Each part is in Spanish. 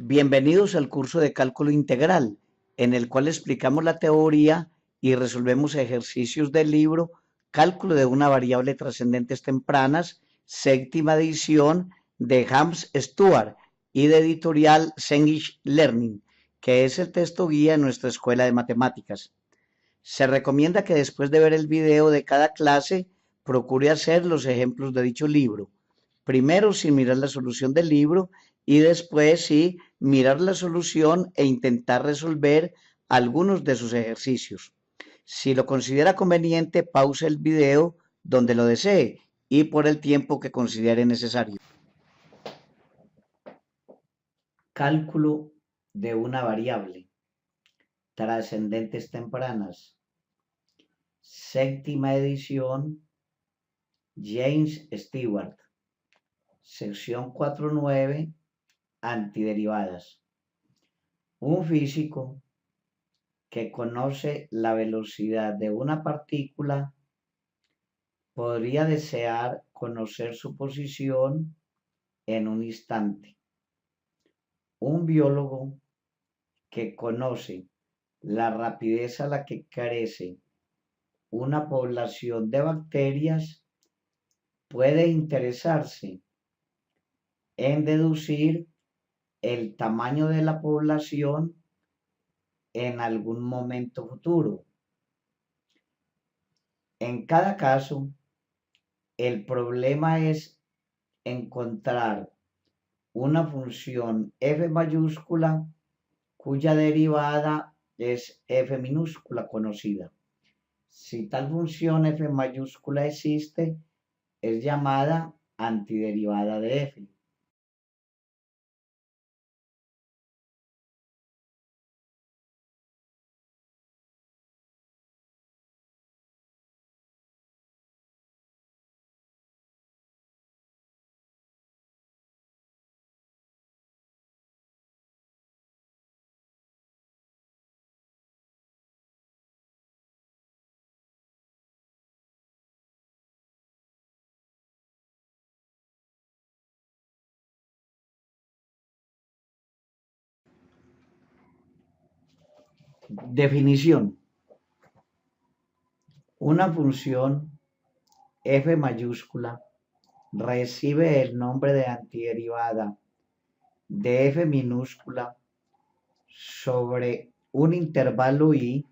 Bienvenidos al curso de cálculo integral, en el cual explicamos la teoría y resolvemos ejercicios del libro Cálculo de una variable trascendentes tempranas, séptima edición de James Stewart y de editorial Cengage Learning, que es el texto guía en nuestra escuela de matemáticas. Se recomienda que después de ver el video de cada clase, procure hacer los ejemplos de dicho libro. Primero sin mirar la solución del libro y después sí mirar la solución e intentar resolver algunos de sus ejercicios. Si lo considera conveniente, pause el video donde lo desee y por el tiempo que considere necesario. Cálculo de una variable. Trascendentes tempranas. Séptima edición. James Stewart. Sección 4.9. Antiderivadas. Un físico que conoce la velocidad de una partícula podría desear conocer su posición en un instante. Un biólogo que conoce la rapidez a la que crece una población de bacterias puede interesarse en deducir el tamaño de la población en algún momento futuro. En cada caso, el problema es encontrar una función f mayúscula cuya derivada es f minúscula conocida. Si tal función f mayúscula existe, es llamada antiderivada de f. Definición. Una función f mayúscula recibe el nombre de antiderivada de f minúscula sobre un intervalo i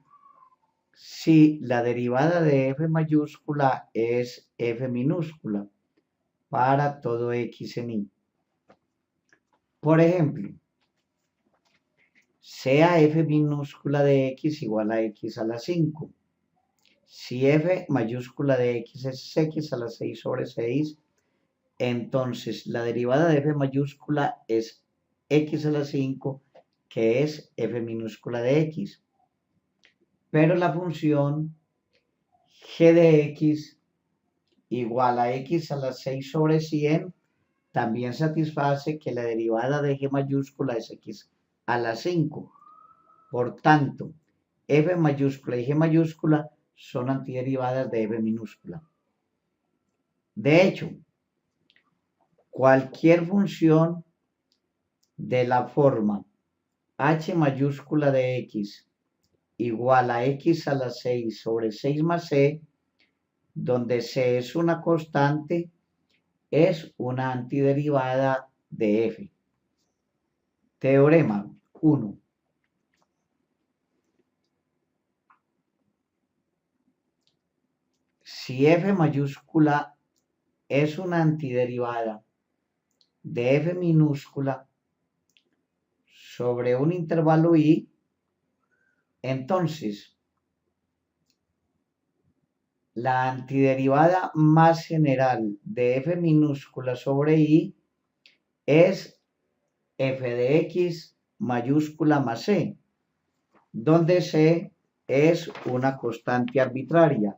si la derivada de f mayúscula es f minúscula para todo x en i. Por ejemplo, sea f minúscula de x igual a x a la 5. Si f mayúscula de x es x a la 6 sobre 6, entonces la derivada de f mayúscula es x a la 5, que es f minúscula de x. Pero la función g de x igual a x a la 6 sobre 100 también satisface que la derivada de g mayúscula es x a la 5. Por tanto, f mayúscula y g mayúscula son antiderivadas de f minúscula. De hecho, cualquier función de la forma h mayúscula de x igual a x a la 6 sobre 6 más c, donde c es una constante, es una antiderivada de f. Teorema 1. Si f mayúscula es una antiderivada de f minúscula sobre un intervalo i, entonces la antiderivada más general de f minúscula sobre i es f de x mayúscula más c, donde c es una constante arbitraria.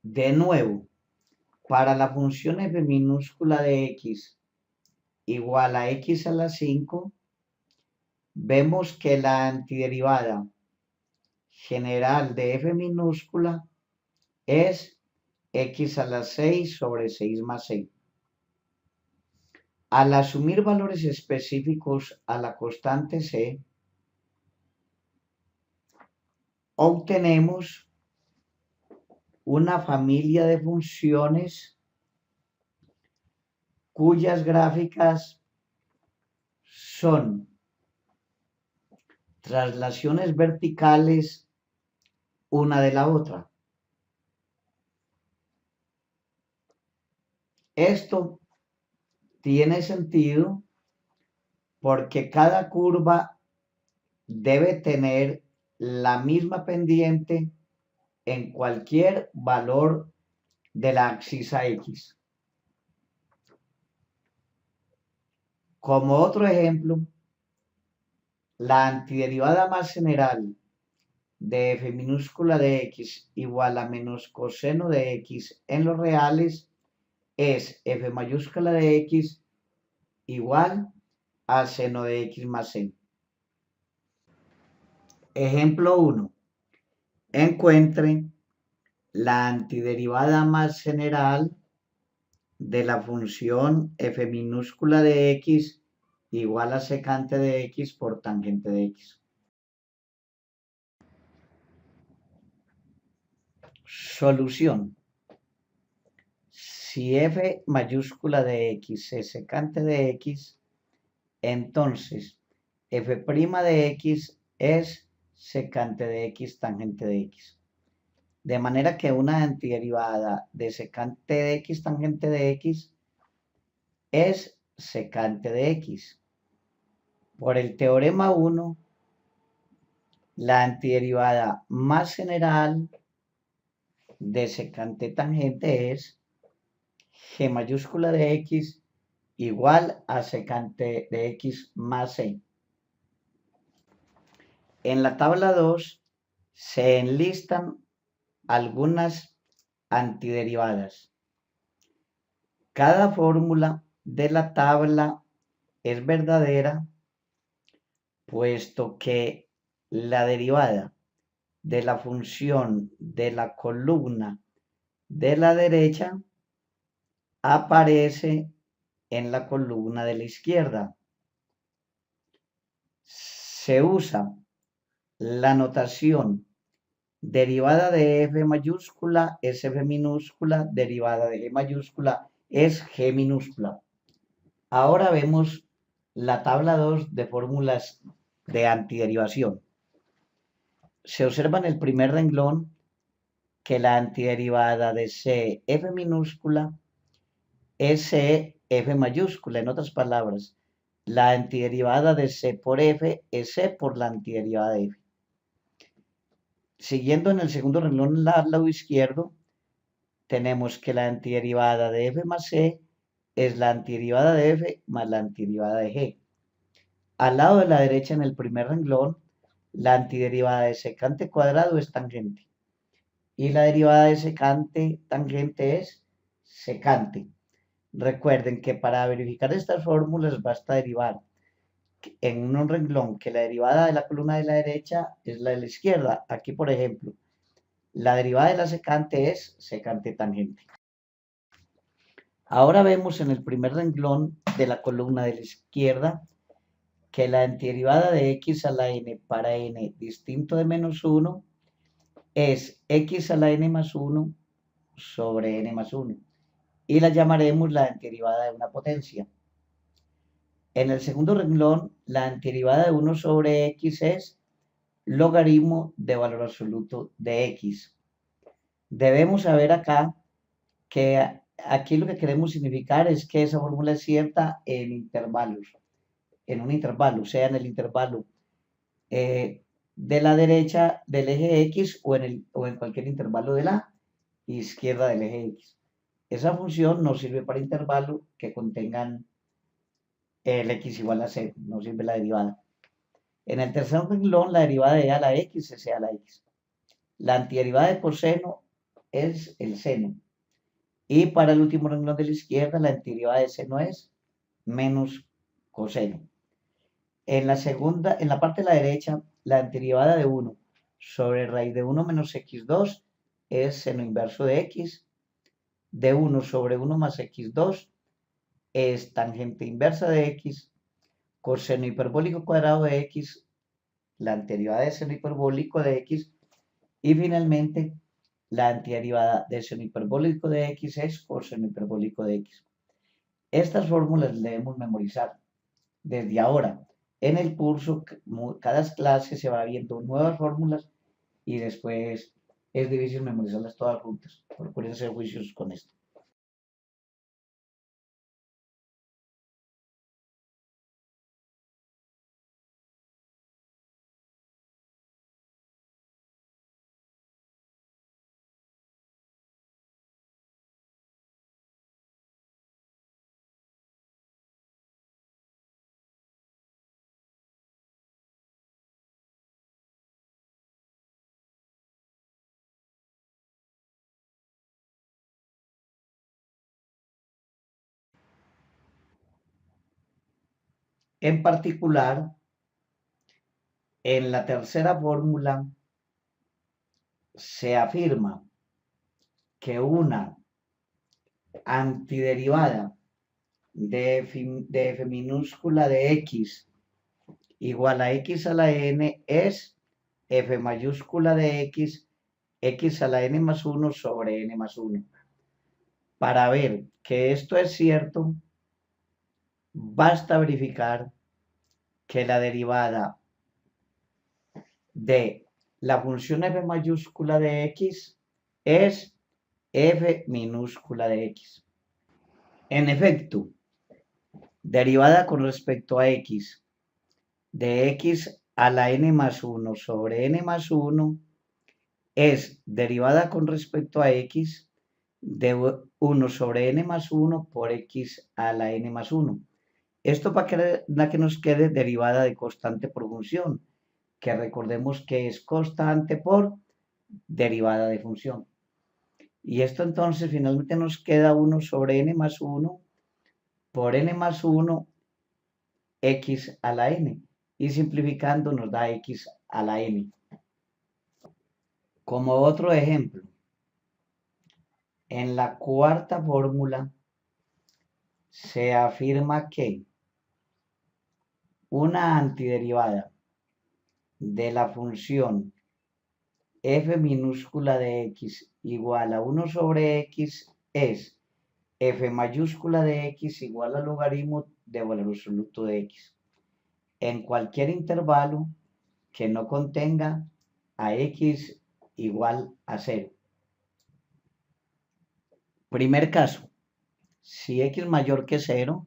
De nuevo, para la función f minúscula de x igual a x a la 5, vemos que la antiderivada general de f minúscula es x a la 6 sobre 6 más 6. Al asumir valores específicos a la constante c, obtenemos una familia de funciones cuyas gráficas son traslaciones verticales una de la otra. Esto tiene sentido porque cada curva debe tener la misma pendiente en cualquier valor de la abscisa X. Como otro ejemplo, la antiderivada más general de f minúscula de x igual a menos coseno de x en los reales es f mayúscula de x igual a seno de x más c. Ejemplo 1. Encuentre la antiderivada más general de la función f minúscula de x igual a secante de x por tangente de x. Solución. Si f mayúscula de x es secante de x, entonces f' de x es secante de x tangente de x. De manera que una antiderivada de secante de x tangente de x es secante de x. Por el teorema 1, la antiderivada más general de secante tangente es g mayúscula de x igual a secante de x más c. En la tabla 2 se enlistan algunas antiderivadas. Cada fórmula de la tabla es verdadera, puesto que la derivada de la función de la columna de la derecha aparece en la columna de la izquierda. Se usa la notación derivada de f mayúscula es f minúscula, derivada de g mayúscula es g minúscula. Ahora vemos la tabla 2 de fórmulas de antiderivación. Se observa en el primer renglón que la antiderivada de c f minúscula es c f mayúscula. En otras palabras, la antiderivada de c por f es c por la antiderivada de f. Siguiendo en el segundo renglón al lado izquierdo, tenemos que la antiderivada de f más c es la antiderivada de f más la antiderivada de g. Al lado de la derecha en el primer renglón, la antiderivada de secante cuadrado es tangente. Y la derivada de secante tangente es secante. Recuerden que para verificar estas fórmulas basta derivar en un renglón que la derivada de la columna de la derecha es la de la izquierda. Aquí, por ejemplo, la derivada de la secante es secante tangente. Ahora vemos en el primer renglón de la columna de la izquierda que la antiderivada de x a la n para n distinto de menos 1 es x a la n más 1 sobre n más 1 y la llamaremos la antiderivada de una potencia. En el segundo renglón, la antiderivada de 1 sobre x es logaritmo de valor absoluto de x. Debemos saber acá que aquí lo que queremos significar es que esa fórmula es cierta en intervalos, en un intervalo, sea en el intervalo de la derecha del eje X o en cualquier intervalo de la izquierda del eje X. Esa función no sirve para intervalos que contengan el X igual a 0, no sirve la derivada. En el tercer renglón, la derivada de a la X es a la X. La antiderivada de coseno es el seno. Y para el último renglón de la izquierda, la antiderivada de seno es menos coseno. En la parte de la derecha, la antiderivada de 1 sobre raíz de 1 menos x2 es seno inverso de x. De 1 sobre 1 más x2 es tangente inversa de x. Coseno hiperbólico cuadrado de x, la antiderivada de seno hiperbólico de x. Y finalmente, la antiderivada de seno hiperbólico de x es coseno hiperbólico de x. Estas fórmulas las debemos memorizar desde ahora. En el curso, cada clase se va viendo nuevas fórmulas y después es difícil memorizarlas todas juntas. Procuren ser juiciosos con esto. En particular, en la tercera fórmula se afirma que una antiderivada de f minúscula de x igual a x a la n es f mayúscula de x a la n más 1 sobre n más 1. Para ver que esto es cierto, basta verificar que la derivada de la función f mayúscula de x es f minúscula de x. En efecto, derivada con respecto a x de x a la n más 1 sobre n más 1 es derivada con respecto a x de 1 sobre n más 1 por x a la n más 1. Esto para que nos quede derivada de constante por función, que recordemos que es constante por derivada de función. Y esto entonces finalmente nos queda 1 sobre n más 1 por n más 1 x a la n. Y simplificando nos da x a la n. Como otro ejemplo, en la cuarta fórmula se afirma que una antiderivada de la función f minúscula de x igual a 1 sobre x es f mayúscula de x igual al logaritmo de valor absoluto de x en cualquier intervalo que no contenga a x igual a 0. Primer caso, si x mayor que 0,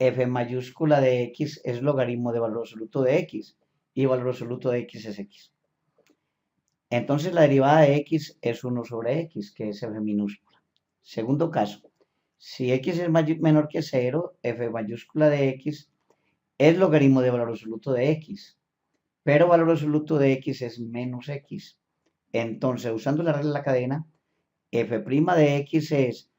f mayúscula de x es logaritmo de valor absoluto de x y valor absoluto de x es x. Entonces la derivada de x es 1 sobre x, que es f minúscula. Segundo caso, si x es menor que 0, f mayúscula de x es logaritmo de valor absoluto de x, pero valor absoluto de x es menos x. Entonces, usando la regla de la cadena, f' de x es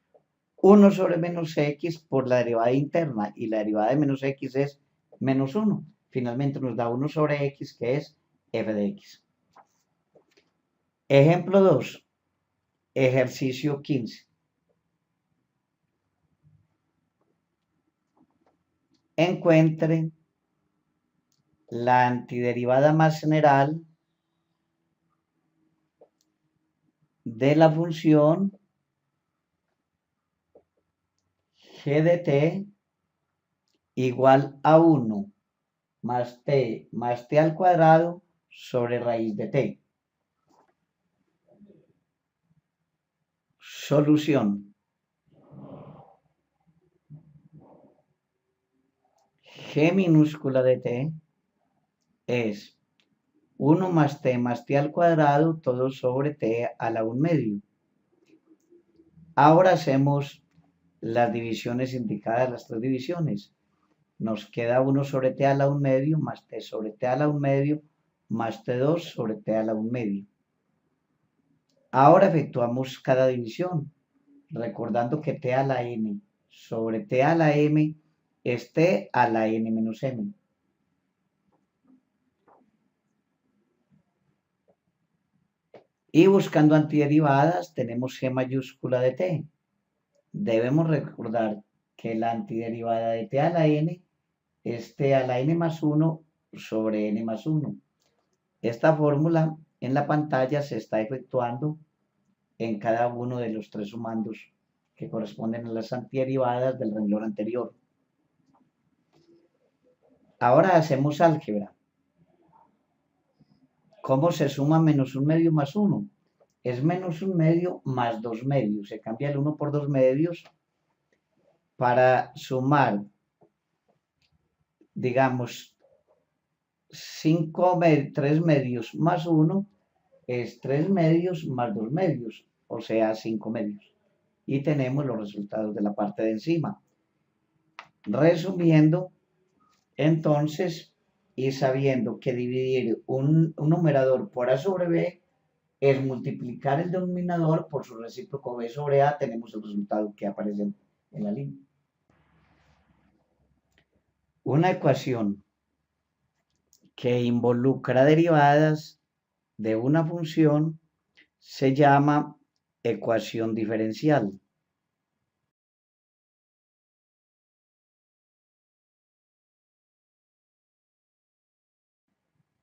1 sobre menos x por la derivada interna y la derivada de menos x es menos 1. Finalmente nos da 1 sobre x, que es f de x. Ejemplo 2, ejercicio 15. Encuentre la antiderivada más general de la función g de t igual a 1 más t al cuadrado sobre raíz de t. Solución. G minúscula de t es 1 más t al cuadrado todo sobre t a la 1 medio. Ahora hacemos las divisiones indicadas, las tres divisiones. Nos queda 1 sobre t a la 1 medio más t sobre t a la 1 medio más t2 sobre t a la 1 medio. Ahora efectuamos cada división, recordando que t a la n sobre t a la m es t a la n menos m. Y buscando antiderivadas tenemos g mayúscula de t. Debemos recordar que la antiderivada de t a la n es t a la n más 1 sobre n más 1. Esta fórmula en la pantalla se está efectuando en cada uno de los tres sumandos que corresponden a las antiderivadas del renglón anterior. Ahora hacemos álgebra. ¿Cómo se suma menos un medio más 1? Es menos un medio más 2 medios. Se cambia el 1 por 2 medios para sumar, digamos, 3 medios más 1 es 3 medios más 2 medios, o sea, 5 medios. Y tenemos los resultados de la parte de encima. Resumiendo, entonces, y sabiendo que dividir un numerador por a sobre b es multiplicar el denominador por su recíproco b sobre a, tenemos el resultado que aparece en la línea. Una ecuación que involucra derivadas de una función se llama ecuación diferencial.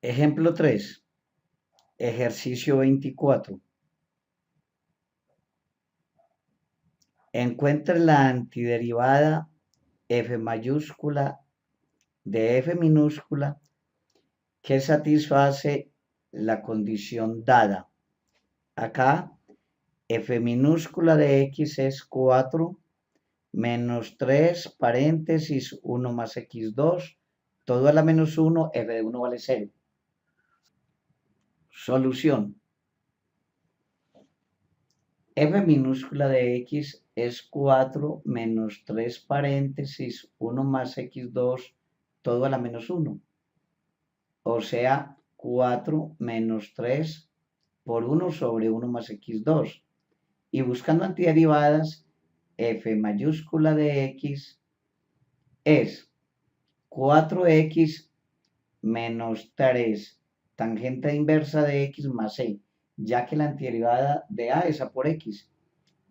Ejemplo 3. Ejercicio 24. Encuentre la antiderivada f mayúscula de f minúscula que satisface la condición dada. Acá f minúscula de x es 4 menos 3 paréntesis 1 más x2, todo a la menos 1, f de 1 vale 0. Solución. F minúscula de x es 4 menos 3 paréntesis 1 más x2, todo a la menos 1. O sea, 4 menos 3 por 1 sobre 1 más x2. Y buscando antiderivadas, f mayúscula de x es 4x menos 3 tangente inversa de x más c, ya que la antiderivada de a es a por x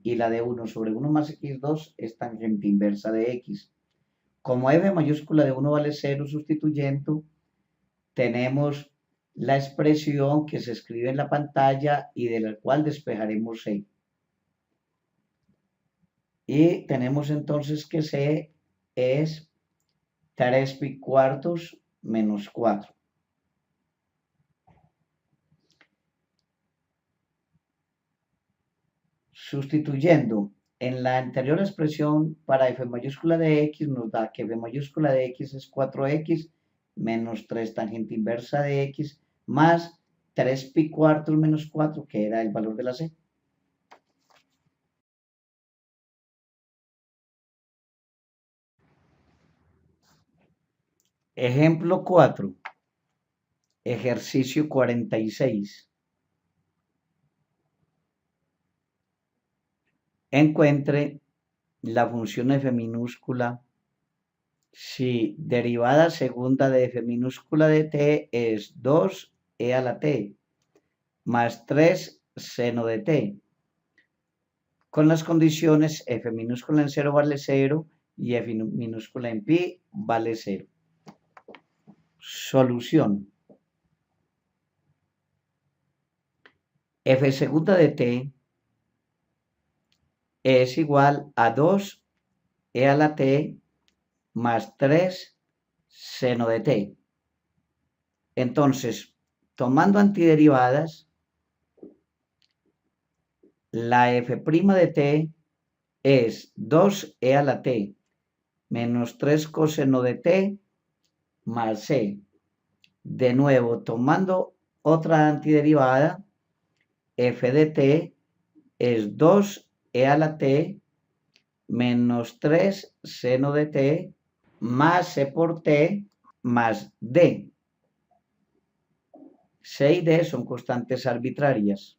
y la de 1 sobre 1 más x2 es tangente inversa de x. Como f mayúscula de 1 vale 0 sustituyendo, tenemos la expresión que se escribe en la pantalla y de la cual despejaremos c. Y tenemos entonces que c es 3 pi cuartos menos 4. Sustituyendo en la anterior expresión para f mayúscula de x nos da que f mayúscula de x es 4x menos 3 tangente inversa de x más 3 pi cuartos menos 4, que era el valor de la c. Ejemplo 4. Ejercicio 46. Encuentre la función f minúscula si derivada segunda de f minúscula de t es 2e a la t más 3 seno de t, con las condiciones f minúscula en 0 vale 0 y f minúscula en pi vale 0. Solución. F segunda de t es igual a 2e a la t más 3 seno de t. Entonces, tomando antiderivadas, la f' de t es 2e a la t menos 3 coseno de t más c. De nuevo, tomando otra antiderivada, f de t es 2e a la t menos 3 seno de t más c por t más d. C y d son constantes arbitrarias.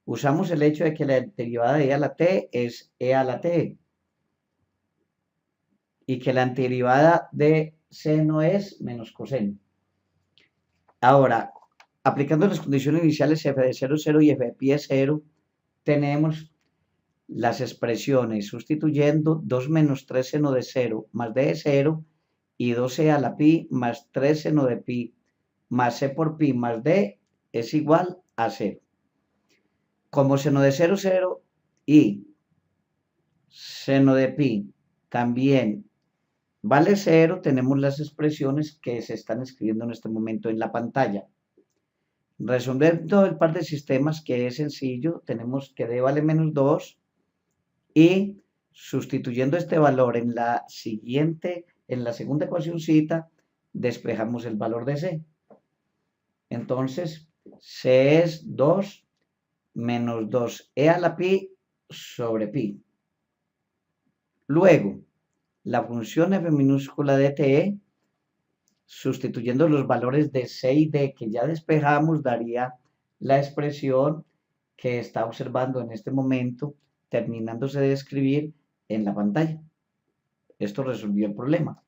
Usamos el hecho de que la derivada de e a la t es e a la t y que la antiderivada de seno es menos coseno. Ahora, aplicando las condiciones iniciales f de 0, 0 y f de pi es 0, tenemos las expresiones sustituyendo 2 menos 3 seno de 0 más d de 0 y 2c a la pi más 3 seno de pi más c por pi más d es igual a 0. Como seno de 0, 0 y seno de pi también vale 0, tenemos las expresiones que se están escribiendo en este momento en la pantalla. Resolviendo el par de sistemas, que es sencillo, tenemos que d vale menos 2 y sustituyendo este valor en la segunda ecuacióncita, despejamos el valor de c. Entonces, c es 2 menos 2e a la pi sobre pi. Luego, la función f minúscula de t, sustituyendo los valores de c y d que ya despejamos, daría la expresión que está observando en este momento, terminándose de escribir en la pantalla. Esto resolvió el problema.